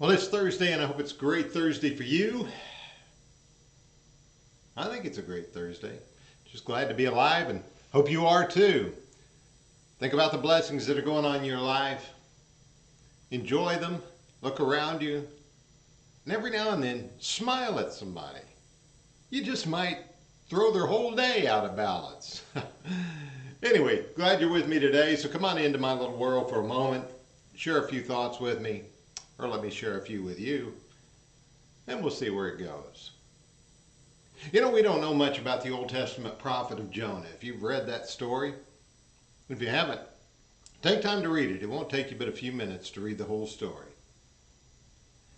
Well, it's Thursday, and I hope it's a great Thursday for you. I think it's a great Thursday. Just glad to be alive, and hope you are too. Think about the blessings that are going on in your life. Enjoy them. Look around you. And every now and then, smile at somebody. You just might throw their whole day out of balance. Anyway, glad you're with me today. So come on into my little world for a moment. Share a few thoughts with me. Or let me share a few with you. And we'll see where it goes. You know, we don't know much about the Old Testament prophet of Jonah. If you've read that story, if you haven't, take time to read it. It won't take you but a few minutes to read the whole story.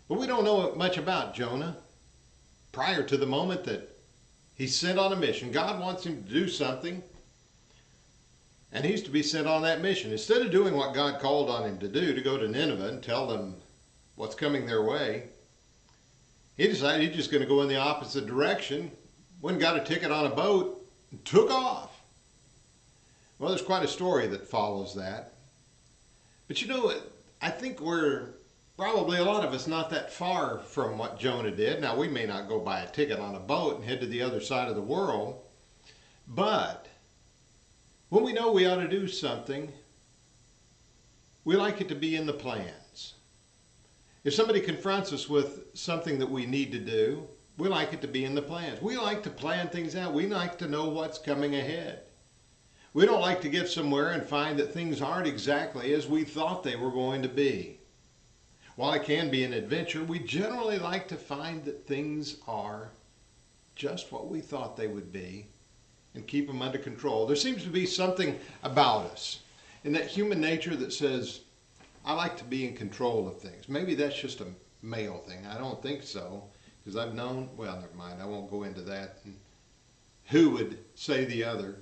But we don't know much about Jonah prior to the moment that he's sent on a mission. God wants him to do something, and he's to be sent on that mission. Instead of doing what God called on him to do, to go to Nineveh and tell them what's coming their way, he decided he's just going to go in the opposite direction, went and got a ticket on a boat, and took off. Well, there's quite a story that follows that. But you know, I think we're probably, a lot of us, not that far from what Jonah did. Now, we may not go buy a ticket on a boat and head to the other side of the world, but when we know we ought to do something, we like it to be in the plans. If somebody confronts us with something that we need to do, we like it to be in the plans. We like to plan things out. We like to know what's coming ahead. We don't like to get somewhere and find that things aren't exactly as we thought they were going to be. While it can be an adventure, we generally like to find that things are just what we thought they would be and keep them under control. There seems to be something about us in that human nature that says, I like to be in control of things. Maybe that's just a male thing. I don't think so, because I've known, well, never mind, I won't go into that. And who would say the other?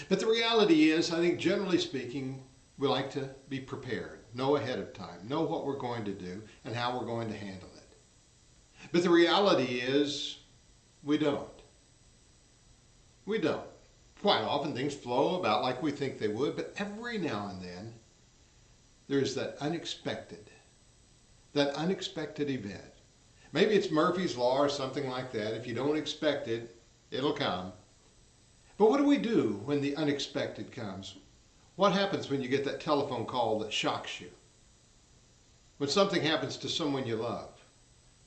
But the reality is, I think generally speaking, we like to be prepared, know ahead of time, know what we're going to do and how we're going to handle it. But the reality is, we don't. We don't. Quite often things flow about like we think they would, but every now and then, there's that unexpected event. Maybe it's Murphy's Law or something like that. If you don't expect it, it'll come. But what do we do when the unexpected comes? What happens when you get that telephone call that shocks you? When something happens to someone you love?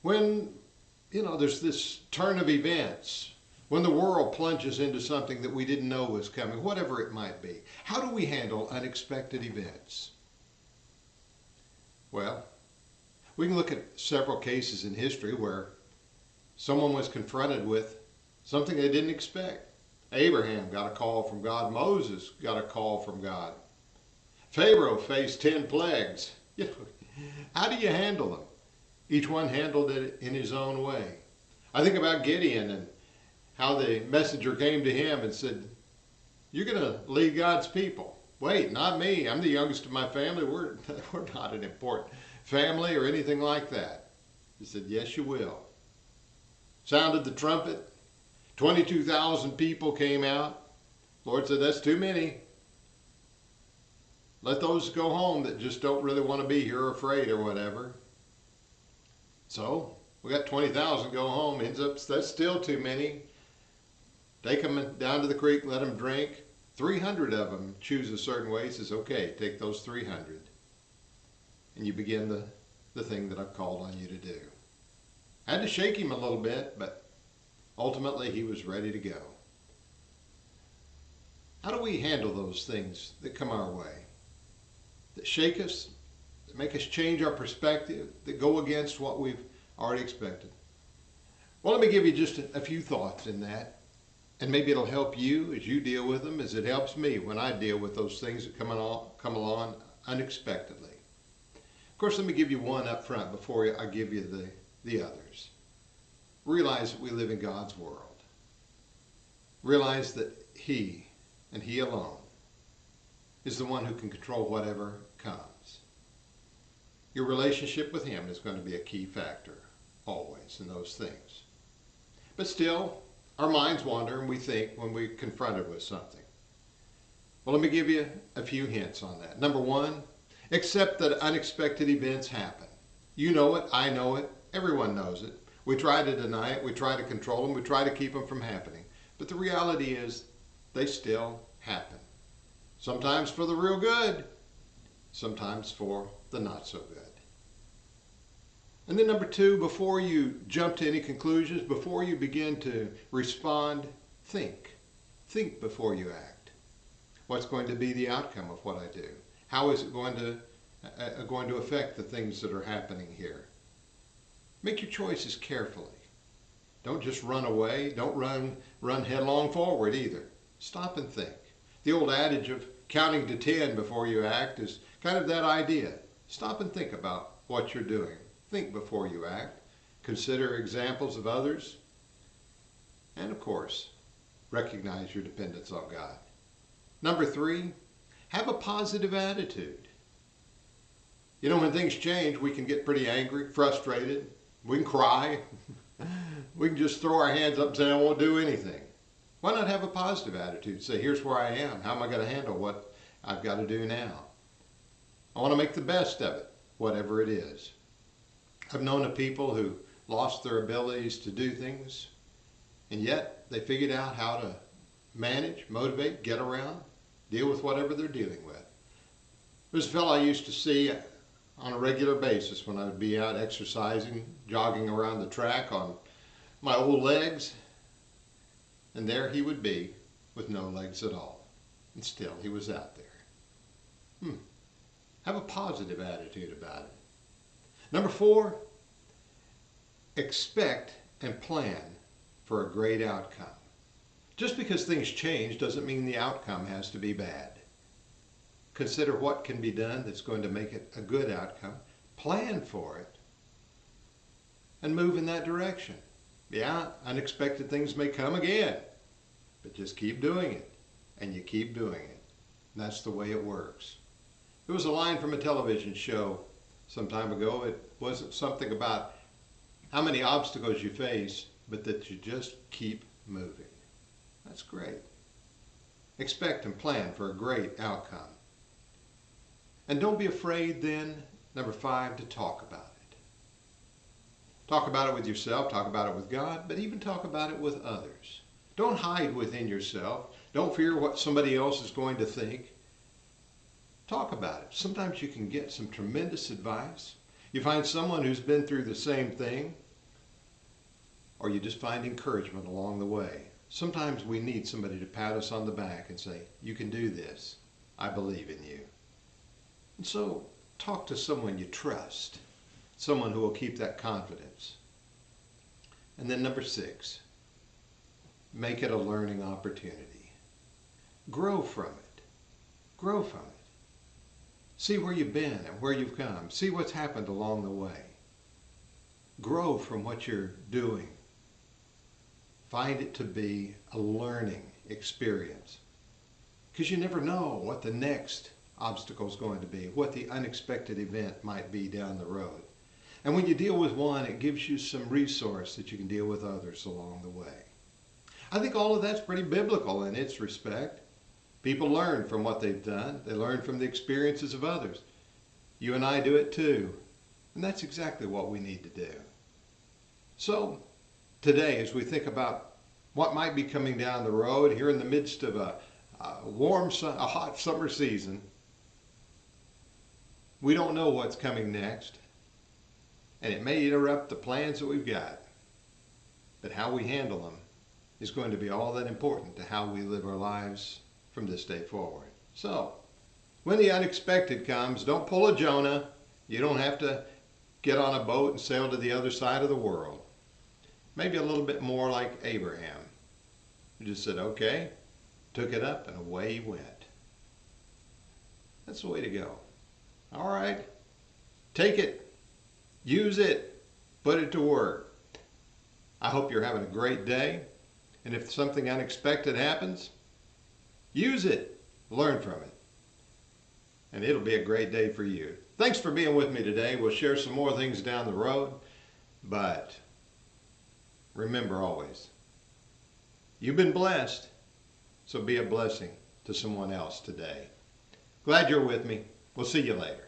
When, there's this turn of events? When the world plunges into something that we didn't know was coming, whatever it might be. How do we handle unexpected events? Well, we can look at several cases in history where someone was confronted with something they didn't expect. Abraham got a call from God. Moses got a call from God. Pharaoh faced 10 plagues. How do you handle them? Each one handled it in his own way. I think about Gideon and how the messenger came to him and said, you're going to lead God's people. Wait, not me. I'm the youngest of my family. We're not an important family or anything like that. He said, yes, you will. Sounded the trumpet. 22,000 people came out. Lord said, that's too many. Let those go home that just don't really want to be here or afraid or whatever. So we got 20,000 go home. Ends up, that's still too many. Take them down to the creek, let them drink. 300 of them choose a certain way. He says, okay, take those 300. And you begin the thing that I've called on you to do. I had to shake him a little bit, but ultimately he was ready to go. How do we handle those things that come our way? That shake us, that make us change our perspective, that go against what we've already expected? Well, let me give you just a few thoughts in that. And maybe it'll help you as you deal with them, as it helps me when I deal with those things that come along unexpectedly. Of course, let me give you one up front before I give you the others. Realize that we live in God's world. Realize that He, and He alone, is the one who can control whatever comes. Your relationship with Him is going to be a key factor, always, in those things. But still, our minds wander and we think when we're confronted with something. Well, let me give you a few hints on that. Number one, accept that unexpected events happen. You know it, I know it, everyone knows it. We try to deny it, we try to control them, we try to keep them from happening. But the reality is, they still happen. Sometimes for the real good, sometimes for the not so good. And then number two, before you jump to any conclusions, before you begin to respond, think. Think before you act. What's going to be the outcome of what I do? How is it going to affect the things that are happening here? Make your choices carefully. Don't just run away. Don't run headlong forward either. Stop and think. The old adage of counting to 10 before you act is kind of that idea. Stop and think about what you're doing. Think before you act. Consider examples of others. And of course, recognize your dependence on God. Number three, have a positive attitude. You know, when things change, we can get pretty angry, frustrated. We can cry. We can just throw our hands up and say, I won't do anything. Why not have a positive attitude? Say, here's where I am. How am I going to handle what I've got to do now? I want to make the best of it, whatever it is. I've known of people who lost their abilities to do things, and yet they figured out how to manage, motivate, get around, deal with whatever they're dealing with. There's a fellow I used to see on a regular basis when I would be out exercising, jogging around the track on my old legs, and there he would be with no legs at all. And still he was out there. Have a positive attitude about it. Number four, expect and plan for a great outcome. Just because things change doesn't mean the outcome has to be bad. Consider what can be done that's going to make it a good outcome. Plan for it and move in that direction. Yeah, unexpected things may come again, but just keep doing it, and you keep doing it. And that's the way it works. There was a line from a television show some time ago. It wasn't something about how many obstacles you face, but that you just keep moving. That's great. Expect and plan for a great outcome. And don't be afraid then, number five, to talk about it. Talk about it with yourself, talk about it with God, but even talk about it with others. Don't hide within yourself. Don't fear what somebody else is going to think. Talk about it. Sometimes you can get some tremendous advice. You find someone who's been through the same thing, or you just find encouragement along the way. Sometimes we need somebody to pat us on the back and say, you can do this. I believe in you. And so talk to someone you trust, someone who will keep that confidence. And then number six, make it a learning opportunity. Grow from it. Grow from it. See where you've been and where you've come. See what's happened along the way. Grow from what you're doing. Find it to be a learning experience. Because you never know what the next obstacle is going to be, what the unexpected event might be down the road. And when you deal with one, it gives you some resource that you can deal with others along the way. I think all of that's pretty biblical in its respect. People learn from what they've done. They learn from the experiences of others. You and I do it too. And that's exactly what we need to do. So today, as we think about what might be coming down the road here in the midst of a hot summer season, we don't know what's coming next, and it may interrupt the plans that we've got. But how we handle them is going to be all that important to how we live our lives from this day forward. So, when the unexpected comes, don't pull a Jonah. You don't have to get on a boat and sail to the other side of the world. Maybe a little bit more like Abraham. He just said, okay, took it up, and away he went. That's the way to go. All right, take it, use it, put it to work. I hope you're having a great day, and if something unexpected happens, use it, learn from it, and it'll be a great day for you. Thanks for being with me today. We'll share some more things down the road, but remember always, you've been blessed, so be a blessing to someone else today. Glad you're with me. We'll see you later.